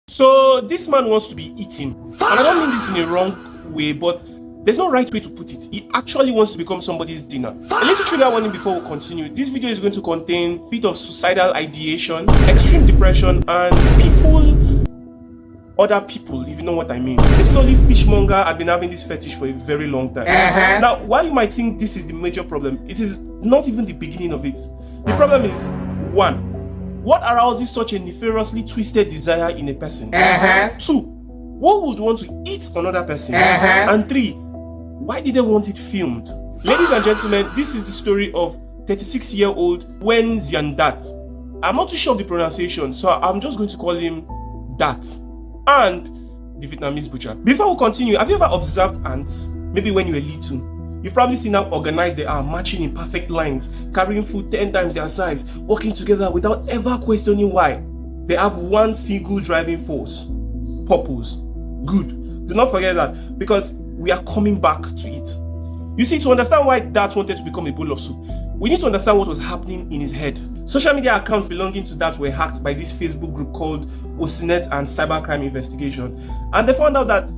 So this man wants to be eaten, and I don't mean this in a wrong way, but there's no right way to put it. He actually wants to become somebody's dinner. A little trigger warning before we continue. This video is going to contain a bit of suicidal ideation, extreme depression, and other people, if you know what I mean. Basically, fishmonger have been having this fetish for a very long time. Now, while you might think this is the major problem, it is not even the beginning of it. The problem is, 1, what arouses such a nefariously twisted desire in a person? 2, who would want to eat another person? And 3, why did they want it filmed? Ladies and gentlemen, this is the story of 36-year-old Nguyễn Xuân Đạt. I'm not too sure of the pronunciation, so I'm just going to call him Dat, and the Vietnamese butcher. Before we continue, have you ever observed ants? Maybe when you were little. You've probably seen how organized they are, marching in perfect lines, carrying food 10 times their size, working together without ever questioning why. They have one single driving force: purpose. Good. Do not forget that, because we are coming back to it. You see, to understand why Dat wanted to become a bowl of soup, we need to understand what was happening in his head. Social media accounts belonging to Dat were hacked by this Facebook group called Ocinet and Cybercrime Investigation, and they found out that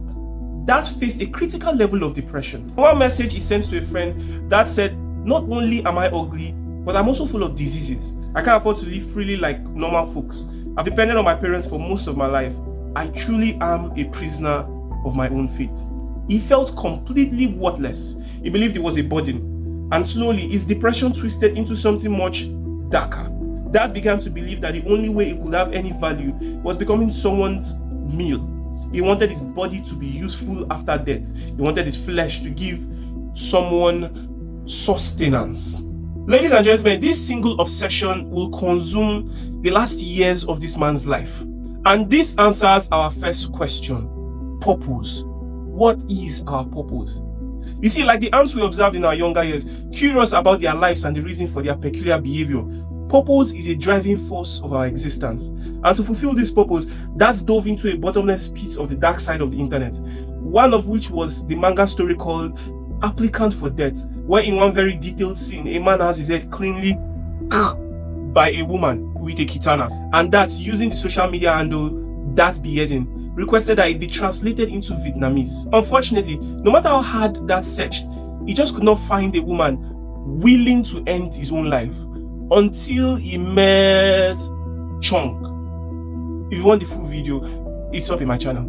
Dat faced a critical level of depression. One message he sent to a friend that said, "Not only am I ugly, but I'm also full of diseases. I can't afford to live freely like normal folks. I've depended on my parents for most of my life. I truly am a prisoner of my own fate." He felt completely worthless. He believed he was a burden. And slowly, his depression twisted into something much darker. Dat began to believe that the only way he could have any value was becoming someone's meal. He wanted his body to be useful after death. He wanted his flesh to give someone sustenance. Ladies and gentlemen, this single obsession will consume the last years of this man's life. And this answers our first question: purpose. What is our purpose? You see, like the ants we observed in our younger years, curious about their lives and the reason for their peculiar behavior, purpose is a driving force of our existence. And to fulfill this purpose, Dat dove into a bottomless pit of the dark side of the internet, one of which was the manga story called Applicant for Death, where in one very detailed scene, a man has his head cleanly by a woman with a katana, and that, using the social media handle Dat Beheading, requested that it be translated into Vietnamese. Unfortunately, no matter how hard Dat searched, he just could not find a woman willing to end his own life until he met Chunk. If you want the full video, it's up in my channel.